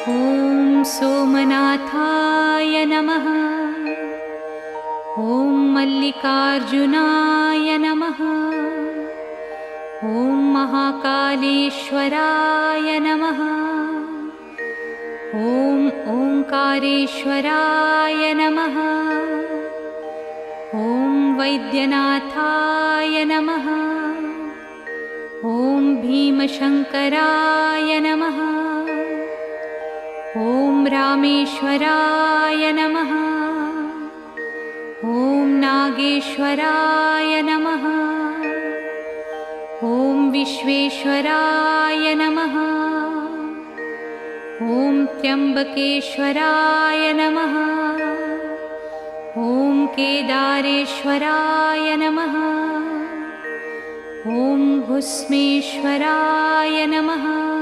ॐ सोमनाथाय नमः। ॐ मल्लिकार्जुनाय नमः। ॐ महाकालेश्वराय नमः। ॐ ओंकारेश्वराय नमः। ॐ वैद्यनाथाय नमः। ॐ भीमशंकराय नमः। ॐ रामेश्वराय नमः। ॐ नागेश्वराय नमः। ॐ विश्वेश्वराय नमः। ॐ त्र्यंबकेश्वराय नमः। ॐ केदारेश्वराय नमः। ॐ भुस्मेश्वराय नमः।